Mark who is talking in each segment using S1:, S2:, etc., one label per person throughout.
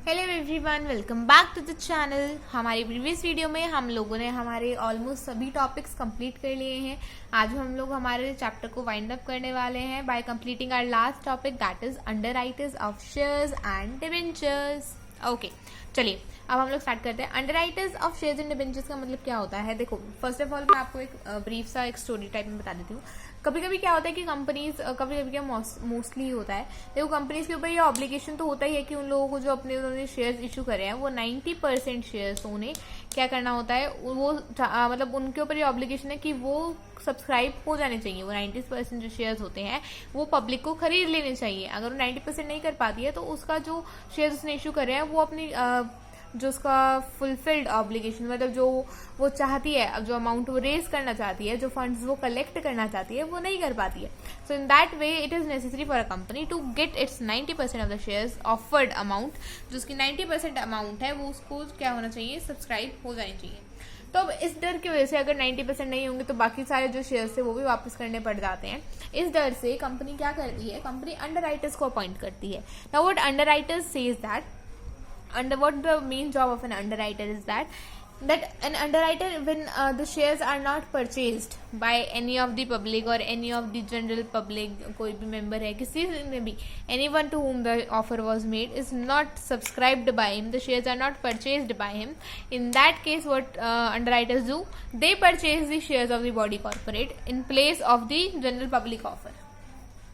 S1: Hello everyone, welcome back to the channel. हमारी previous video में हम लोगों ने हमारे ऑलमोस्ट सभी टॉपिक्स कंप्लीट कर लिए हैं। आज हम लोग हमारे चैप्टर को वाइंड अप करने वाले हैं by completing our last topic, that is underwriters of shares and debentures. Okay, चलिए अब हम लोग स्टार्ट करते हैं। Underwriters of shares and debentures का मतलब क्या होता है? देखो, फर्स्ट ऑफ ऑल मैं आपको एक ब्रीफ सा एक स्टोरी टाइप में बता देती हूँ। कभी कभी क्या होता है कि कंपनीज, कभी कभी क्या मोस्टली होता है, देखो कंपनीज के ऊपर ये ऑब्लिगेशन तो होता ही है कि उन लोगों को जो अपने उन्होंने शेयर्स इशू करे हैं वो 90% शेयर्स उन्हें क्या करना होता है, वो मतलब उनके ऊपर ये ऑब्लिगेशन है कि वो सब्सक्राइब हो जाने चाहिए। वो 90% जो शेयर्स होते हैं वो पब्लिक को खरीद लेने चाहिए। अगर वो 90% नहीं कर पाती है तो उसका जो शेयर्स उसने इशू करे हैं वो अपनी जो उसका फुलफिल्ड ऑब्लिगेशन, मतलब जो वो चाहती है, अब जो अमाउंट वो रेज करना चाहती है, जो फंड्स वो कलेक्ट करना चाहती है, वो नहीं कर पाती है। So in that way it is necessary for a company to get its 90% of the shares offered amount. जो उसकी 90% अमाउंट है वो उसको क्या होना चाहिए, सब्सक्राइब हो जानी चाहिए। तो अब इस डर की वजह से अगर 90% नहीं होंगे तो बाकी सारे जो शेयर्स थे वो भी वापस करने पड़ जाते हैं। इस डर से कंपनी क्या करती है, कंपनी अंडरराइटर्स को अपॉइंट करती है। Now what underwriters says that, under what the main job of an underwriter is that an underwriter, when the shares are not purchased by any of the public or any of the general public, कोई भी member है किसी ने भी, anyone to whom the offer was made is not subscribed by him, the shares are not purchased by him. In that case what underwriters do, they purchase the shares of the body corporate in place of the general public offer.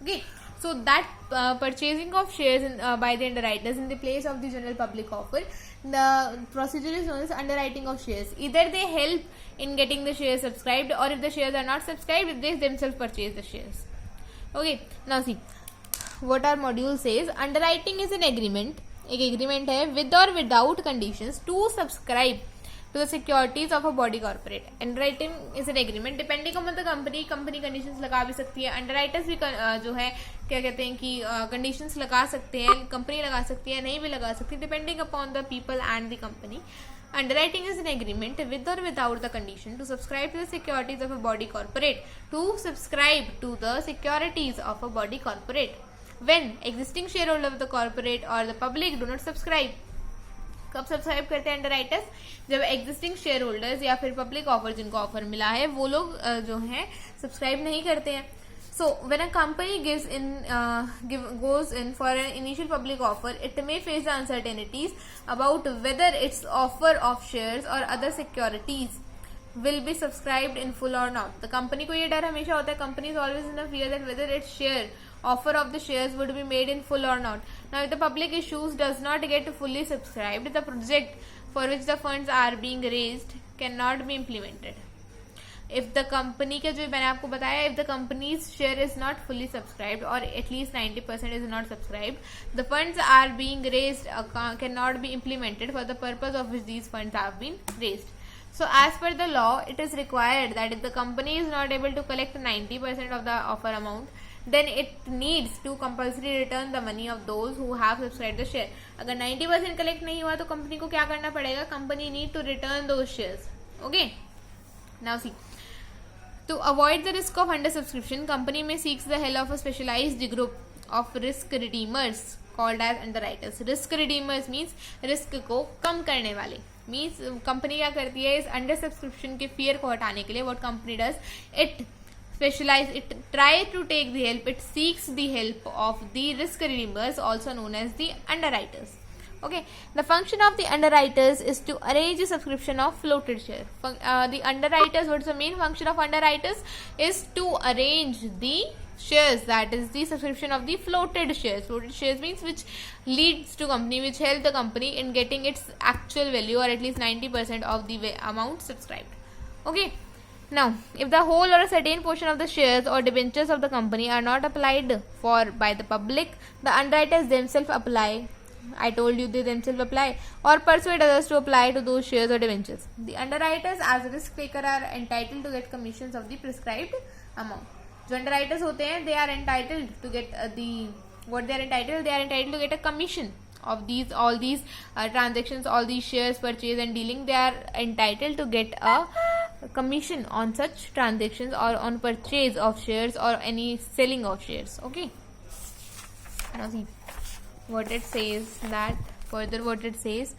S1: Okay, so that purchasing of shares by the underwriters in the place of the general public offer, the procedure is known as underwriting of shares. Either they help in getting the shares subscribed, or if the shares are not subscribed, they themselves purchase the shares. Okay, now see what our module says. Underwriting is an agreement, एक agreement है with or without conditions to subscribe to the securities of a body corporate. Underwriting is an agreement depending on the company. Company conditions लगा भी सकती है, underwriters भी जो है क्या कहते हैं कि कंडीशंस लगा सकते हैं, कंपनी लगा सकती है, नहीं भी लगा सकती, depending upon the people and the company. Underwriting is an agreement with or without the condition to subscribe to the securities of a body corporate. To subscribe to the securities of a body corporate when existing shareholder of the corporate or the public do not subscribe. कब subscribe करते हैं underwriters? जब existing share holders या फिर public offer, जिनको offer मिला है, वो लोग जो है सब्सक्राइब नहीं करते हैं. So when a company goes in for an initial public offer, it may face the uncertainties about whether its offer of shares or other securities will be subscribed in full or not. The company को ये डर हमेशा होता है, company is always in the fear that whether its offer of the shares would be made in full or not. Now if the public issues does not get fully subscribed, the project for which the funds are being raised cannot be implemented. If the company के जो मैंने आपको बताया, if the company's share is not fully subscribed or at least 90% is not subscribed, the funds are being raised cannot be implemented for the purpose of which these funds have been raised. So as per the law, it is required that if the company is not able to collect 90% of the offer amount, then it needs to compulsory return the money of those who have subscribed the share. अगर 90% collect नहीं हुआ तो company को क्या करना पड़ेगा? Company need to return those shares. Okay, now see, to avoid the risk of under-subscription, company may seeks the help of a specialized group of risk redeemers called as underwriters. Risk redeemers means risk को कम करने वाले. Means company क्या करती है, इस under subscription के fear को हटाने के लिए what company does, it specialize, it try to take the help, it seeks the help of the risk redeemers, also known as the underwriters. Okay, the function of the underwriters is to arrange the subscription of floated share. The underwriters, what's the main function of underwriters, is to arrange the shares, that is the subscription of the floated shares. Floated shares means which leads to company, which help the company in getting its actual value or at least 90% of the amount subscribed. Okay, now if the whole or a certain portion of the shares or debentures of the company are not applied for by the public, the underwriters themselves apply. I told you they themselves apply or persuade others to apply to those shares or debentures. The underwriters as a risk taker are entitled to get commissions of the prescribed amount. जो underwriters होते हैं, they are entitled to get they are entitled to get a commission of all these transactions, all these shares purchase and dealing. They are entitled to get a commission on such transactions or on purchase of shares or any selling of shares. Okay, now see what it says, that further what it says,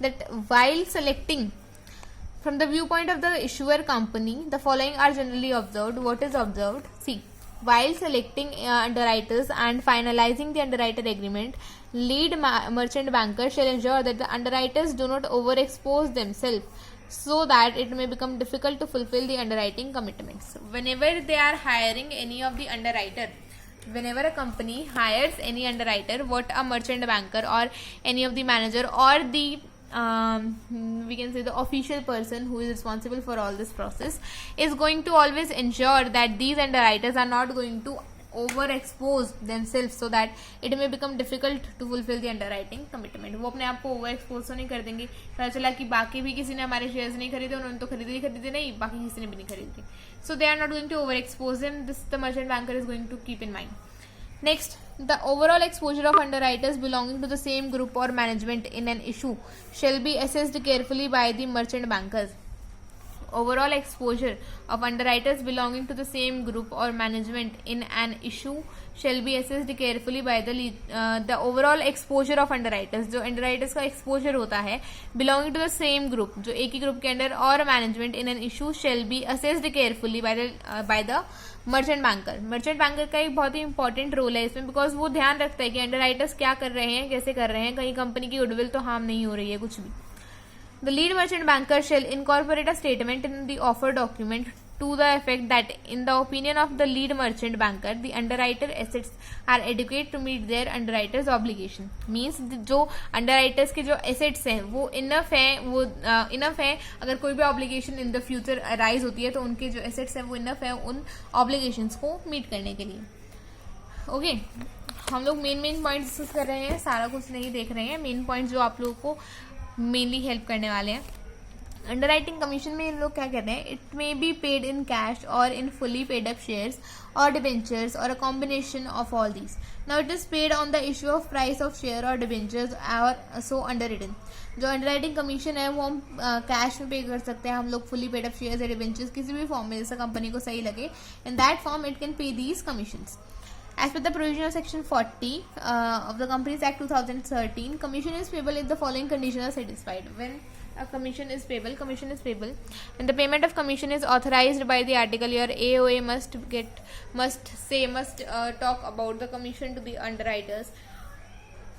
S1: that while selecting from the viewpoint of the issuer company, the following are generally observed. What is observed? See, while selecting underwriters and finalizing the underwriter agreement, lead merchant banker shall ensure that the underwriters do not overexpose themselves so that it may become difficult to fulfill the underwriting commitments. Whenever they are hiring any of the underwriter, whenever a company hires any underwriter, what a merchant banker or any of the manager or the we can say the official person who is responsible for all this process is going to always ensure that these underwriters are not going to overexpose themselves so that it may become difficult to fulfill the underwriting commitment. वो अपने आप को over expose तो नहीं कर देंगे. पता चला कि बाकी भी किसी ने हमारे शेयर्स नहीं खरीदे, उन्होंने तो खरीदे नहीं, बाकी किसी ने भी नहीं खरीदे. So they are not going to overexpose them. This the merchant banker is going to keep in mind. Next, the overall exposure of underwriters belonging to the same group or management in an issue shall be assessed carefully by the merchant bankers. Overall exposure of underwriters belonging to the same group or management in an issue shall be assessed carefully by the overall exposure of underwriters. जो underwriters का exposure होता है belonging to the same group, जो एक ही group के अंदर और management in an issue shall be assessed carefully by the merchant banker. Merchant banker का एक बहुत ही इंपॉर्टेंट रोल है इसमें, बिकॉज वो ध्यान रखता है कि अंडरराइटर्स क्या कर रहे हैं, कैसे कर रहे हैं, कहीं कंपनी की गुडविल तो हार्म नहीं हो रही है कुछ भी. The lead merchant banker shall incorporate a statement in the offer document to the effect that in the opinion of the lead merchant banker the underwriter assets are adequate to meet their underwriters obligation. Means जो underwriters के जो assets हैं वो enough है अगर कोई भी obligation in the future arise होती है तो उनके जो assets हैं वो enough है उन obligations को meet करने के लिए. ओके, हम लोग मेन पॉइंट डिस्कस कर रहे हैं, सारा कुछ नहीं देख रहे हैं. मेन पॉइंट जो आप लोगों को मेनली हेल्प करने वाले हैं. अंडरराइटिंग कमीशन में इन लोग क्या कहते हैं, it may be paid in cash और in fully paid up shares और डिबेंचर्स और a combination of all these. Now it is paid on the issue of price of share और डिबेंचर्स और सो अंडर रिटन. जो underwriting commission है वो हम cash में पे कर सकते हैं, हम लोग फुली पेड अप शेयर्स या डिबेंचर्स किसी भी फॉर्म में जैसा कंपनी को सही लगे, in that form it can pay these commissions. As per the provision of Section 40 of the Companies Act 2013, commission is payable if the following conditions are satisfied. When a commission is payable, when the payment of commission is authorized by the article, your AOA must talk about the commission to the underwriters.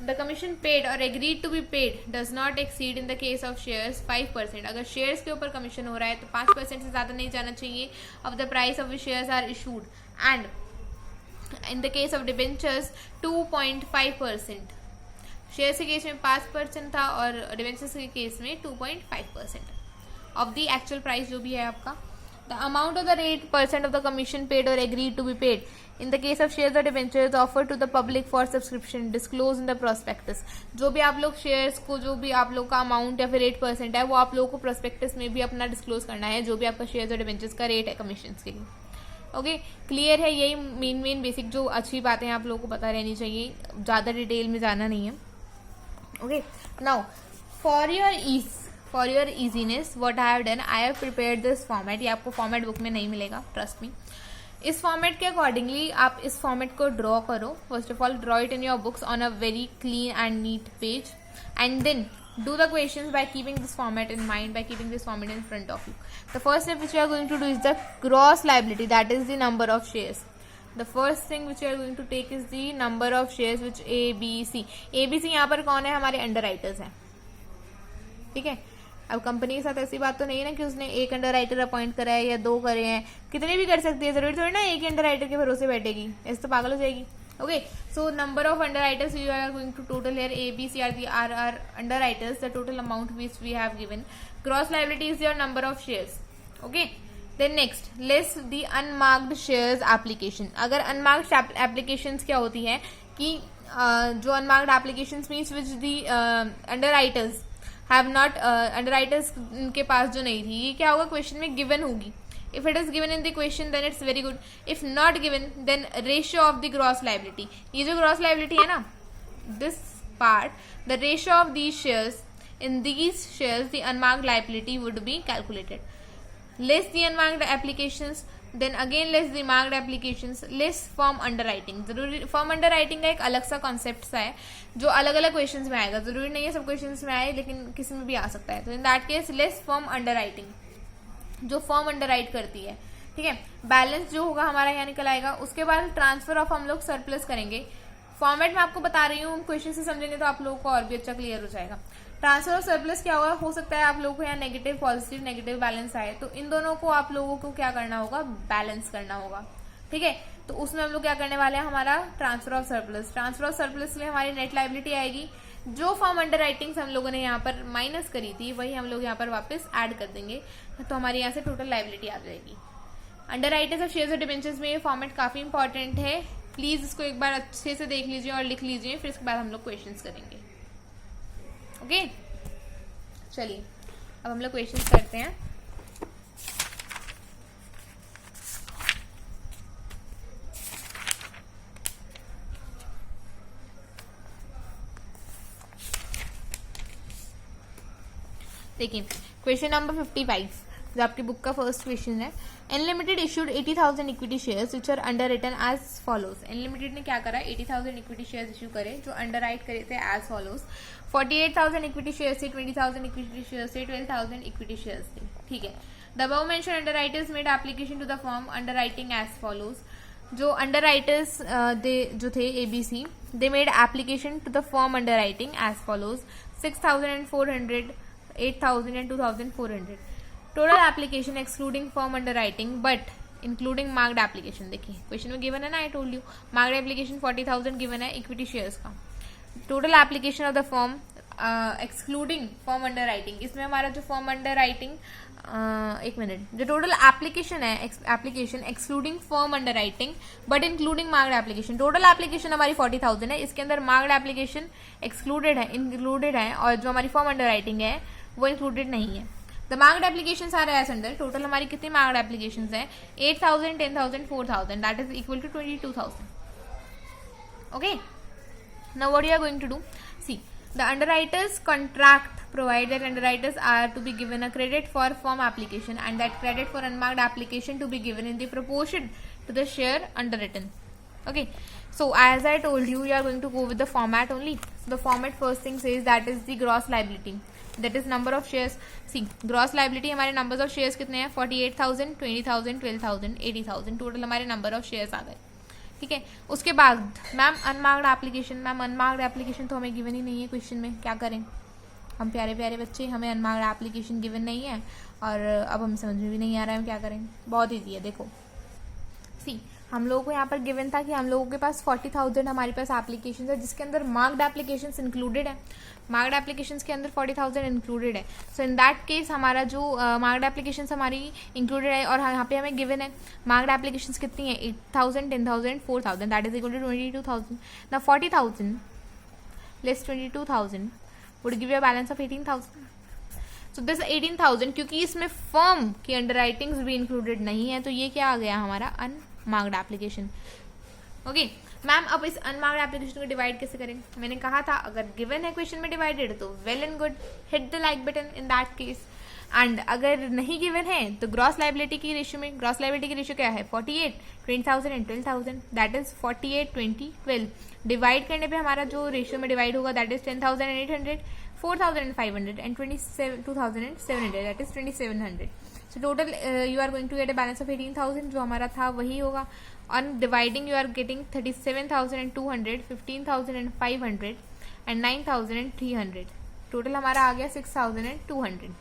S1: The commission paid or agreed to be paid does not exceed in the case of shares 5%. अगर shares के ऊपर commission हो रहा है तो 5% से ज़्यादा नहीं जाना चाहिए of the price of which shares are issued, and in the case of debentures 2.5%. Shares के केस में 5% था और डिबेंचर्स के केस में 2.5% ऑफ द एक्चुअल प्राइस जो भी है आपका. The amount of the 8% of the commission paid or agreed to be paid in the case of shares और debentures offer to the public for subscription disclose in the prospectus. जो भी आप लोग shares को, जो भी आप लोग का अमाउंट या फिर 8% है वो आप लोगों को प्रोस्पेक्टस में भी अपना डिस्क्लोज करना है, जो भी आपका शेयर्स और डिबेंचर्स का रेट है कमीशन के लिए. ओके, क्लियर है. यही मेन बेसिक जो अच्छी बातें आप लोगों को पता रहनी चाहिए, ज़्यादा डिटेल में जाना नहीं है. Okay, now for your easiness what I have done, I have prepared this format. ये आपको फॉर्मेट बुक में नहीं मिलेगा, ट्रस्ट मी. इस फॉर्मेट के अकॉर्डिंगली आप इस फॉर्मेट को ड्रॉ करो. First of all draw it in your books on a very clean and neat page, and then do the questions by keeping this format in mind, by keeping this format in front of you. The first step which we are going to do is the gross liability, that is the number of shares. The first thing which we are going to take is the number of shares which ABC. ABC यहाँ पर कौन है, हमारे underwriters हैं. ठीक है, अब company के साथ ऐसी बात तो नहीं है ना कि उसने एक अंडरराइटर अपॉइंट करा है या 2 करे हैं, कितने भी कर सकती है, जरूरी थोड़ी ना एक ही अंडरराइटर के भरोसे बैठेगी, ऐसे तो पागल हो जाएगी. Okay, so number of underwriters we are going to total here. A, B, C are the are underwriters. The total amount which we have given. Gross liability is your number of shares. Okay. Then next, less the unmarked shares application. अगर unmarked applications क्या होती है कि जो unmarked applications means which the underwriters have not underwriters के पास जो नहीं थी, ये क्या होगा, क्वेश्चन में given होगी. If it is given in the question then it's very good. If not given then ratio of the gross liability. ये जो gross liability है ना, this part, the ratio of these shares, in these shares the unmarked liability would be calculated. Less the unmarked applications, then again list the marked applications, list firm underwriting. जरूरी firm underwriting का एक अलग सा concept सा है जो अलग अलग क्वेश्चंस में आएगा, जरूरी नहीं है सब क्वेश्चंस में आए, लेकिन किसी में भी आ सकता है। तो in that case list firm under writing, जो फॉर्म अंडर राइट करती है, ठीक है। बैलेंस जो होगा हमारा यहाँ निकल आएगा। उसके बाद ट्रांसफर ऑफ हम लोग सरप्लस करेंगे। फॉर्मेट मैं आपको बता रही हूँ, क्वेश्चन से समझेंगे तो आप लोगों को और भी अच्छा क्लियर हो जाएगा। ट्रांसफर ऑफ सरप्लस क्या होगा, हो सकता है आप लोगों को यहाँ नेगेटिव पॉजिटिव नेगेटिव बैलेंस आए, तो इन दोनों को आप लोगों को क्या करना होगा, बैलेंस करना होगा, ठीक है। तो उसमें हम लोग क्या करने वाले हैं, हमारा transfer of surplus. Transfer of surplus में हमारी नेट लायबिलिटी आएगी, जो फॉर्म अंडर राइटिंग्स हम लोगों ने यहाँ पर माइनस करी थी वही हम लोग यहाँ पर वापस ऐड कर देंगे, तो हमारे यहाँ से टोटल लायबिलिटी आ जाएगी। अंडर राइटर्स ऑफ शेयर्स और डिबेंचर्स में ये फॉर्मेट काफी इंपॉर्टेंट है, प्लीज इसको एक बार अच्छे से देख लीजिए और लिख लीजिए, फिर इसके बाद हम लोग क्वेश्चंस करेंगे। ओके, चलिए अब हम लोग क्वेश्चंस करते हैं। देखिए क्वेश्चन नंबर 55 जो आपकी बुक का फर्स्ट क्वेश्चन है। Unlimited issued 80,000 equity shares which are underwritten as follows. Unlimited ने क्या करा, 80,000 इक्विटी शेयर्स इशू करे जो अंडर राइट करे थे एज फॉलोज। 48,000 इक्विटी शेयर्स थे, 20,000 इक्विटी शेयर्स थे, 12,000 इक्विटी शेयर्स थे, ठीक है। The above mentioned underwriters made application to the firm underwriting as follows. जो अंडर राइटर्स जो थे ABC, they made application to the firm underwriting as follows. 6,400, 8,000 and 2,400 total application excluding firm underwriting but including marked application. देखिए question में given है ना, I told you marked application 40,000 given है equity shares का। Total application of the form excluding firm under writing, इसमें हमारा जो form under writing एक मिनट, जो टोटल एप्लीकेशन है application excluding firm underwriting but including marked application. Total application हमारी 40,000 है, इसके अंदर मार्क्ड एप्लीकेशन एक्सक्लूडेड है, इंक्लूडेड है, और जो हमारी फॉर्म अंडर राइटिंग है वो इंक्लूडेड नहीं है। The marked application are as under. Total हमारी कितनी मार्क्ड एप्लीकेशन है, 8,000, 10,000, 4,000, that is equal to 22,000। Okay, now what you are going to do, see the underwriters contract provide that underwriters are to be given a credit for form application and that credit for unmarked application to be given in the proportion to the share underwritten. Okay, so as I told you, you are going to go with the format only. So the format first thing says that is the gross liability, that is number of shares. See, gross liability हमारे numbers of shares कितने हैं, 48,000, 20,000, 12,000, 80,000, total हमारे number of shares आ गए, ठीक है। उसके बाद ma'am unmarked application, ma'am unmarked application तो हमें गिवन ही नहीं है क्वेश्चन में, क्या करें हम प्यारे प्यारे बच्चे, हमें अनमार्क्ड एप्लीकेशन गिवन नहीं है और अब हमें समझ में भी नहीं आ रहा है हम क्या करें। बहुत ईजी है, देखो सी हम लोगों को यहाँ पर गिवन था कि हम लोगों के पास 40,000 हमारे पास एप्लीकेशन है जिसके अंदर मार्क्ड एप्लीकेशंस इंक्लूडेड है, मार्क्ड एप्लीकेशंस के अंदर 40,000 इंक्लूडेड है। सो इन दैट केस हमारा जो मार्क्ड एप्लीकेशंस हमारी इंक्लूडेड है और यहाँ पे हमें गिवन है मार्क्ड एप्लीकेशंस कितनी है, 8,000, 10,000, 4,000, दैट इज इक्वल टू 22,000। ना 40,000 less 22,000 would give you a balance of 18,000. So this 18,000 क्योंकि इसमें फर्म की अंडर राइटिंग्स भी इंक्लूडेड नहीं है तो ये क्या आ गया हमारा अनमार्क्ड एप्लीकेशन। ओके मैम, अब इस अनमार्क्ड एप्लीकेशन को डिवाइड कैसे करें, मैंने कहा था अगर गिवन है क्वेश्चन में डिवाइडेड तो well and good, hit the like button in that case. And अगर नहीं गिवन है तो ग्रॉस लाइबिलिटी की रेशियो में, ग्रॉस लाइबिलिटी की रेशियो क्या है, 48, 20,000 एंड 12,000, दैट इज 48, 20, 12। डिवाइड करने पे हमारा जो रेशियो में डिवाइड होगा that is 10,800, 4,500 and 22,700, that is 2,700। So total you are going to get a balance of 18,000 जो हमारा था वही होगा। On dividing you are getting 37,200, 15,500 and 9,300। Total हमारा आ गया 6,200।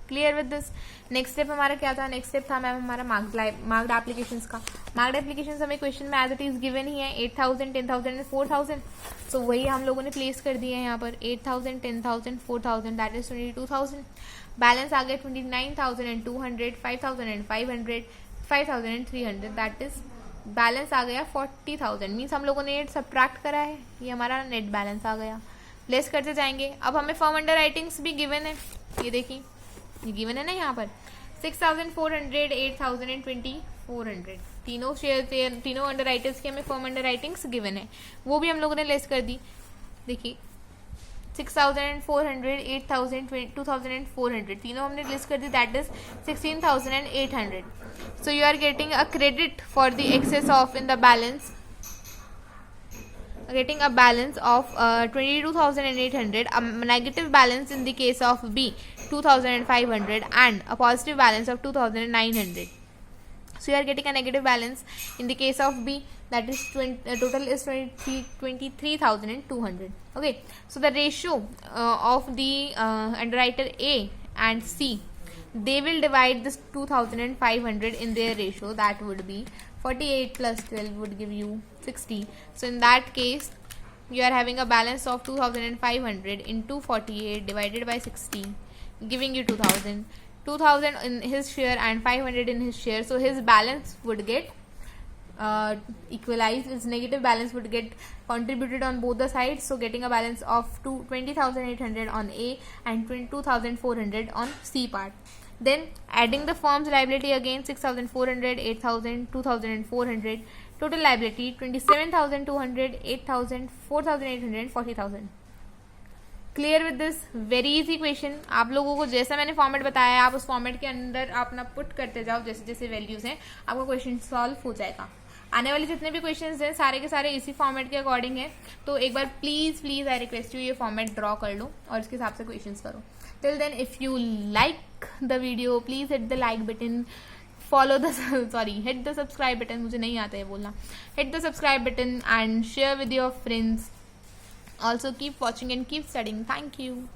S1: Clear with this. Next step हमारा क्या था, नेक्स्ट स्टेप था मैम हमारा मार्क्ड एप्लीकेशंस का। मार्क्ड एप्लीकेशंस हमें क्वेश्चन में एज इट इज गिवन ही है 8,000, 10,000 एंड 4,000। सो वही हम लोगों ने प्लेस कर दिए हैं यहाँ पर 8,000, 10,000, 4,000, दैट इज 22,000। बैलेंस आ गया 29,200, 5,500, 5,300, दैट इज बैलेंस आ गया 40,000। मीन्स हम लोगों ने सब्ट्रैक्ट करा है, ये हमारा नेट बैलेंस आ गया। लेस करते जाएंगे। अब हमें फॉर्म अंडर राइटिंग्स भी गिवन है, ये देखिए ये गिवन है ना यहाँ पर 6,400, 8,000 एंड 2,400, तीनों शेयर तीनों अंडर राइटर्स की हमें फॉर्म अंडर राइटिंग्स गिवन है, वो भी हम लोगों ने लेस कर दी। देखिए 6,400, 8,000, 2,400, तीनों हमने लिस्ट कर दी, that is 16,800. So you are getting a credit for the excess of in the balance, getting a balance of 22,800, a negative balance in the case of B 2,500, and a positive balance of 2,900. So you are getting a negative balance in the case of B, that is total is 23,200. Okay, so the ratio of the underwriter A and C, they will divide this 2,500 in their ratio, that would be 48 plus 12 would give you 60. So in that case you are having a balance of 2,500 into 48 divided by 60, giving you 2,000 in his share and 500 in his share. So his balance would get equalized, his negative balance would get contributed on both the sides, so getting a balance of 20,800 on A and 22,400 on C part. Then adding the firm's liability again, 6,400, 8,000, 2,400, total liability 27,200, 8,000, 4,800 and 40,000. Clear with this, very easy question. आप लोगों को जैसा मैंने format बताया है, आप उस format के अंदर अपना पुट करते जाओ, जैसे जैसे वैल्यूज हैं आपका क्वेश्चन सॉल्व हो जाएगा. आने वाले जितने भी क्वेश्चंस हैं सारे के सारे इसी फॉर्मेट के अकॉर्डिंग है, तो एक बार please please I request you ये फॉर्मेट ड्रॉ कर लो और इसके हिसाब से क्वेश्चंस करो. Till then if you like the video please hit the like button, follow the hit the subscribe button, मुझे नहीं आता है बोलना, hit the subscribe button and share with your friends. Also keep watching and keep studying. Thank you.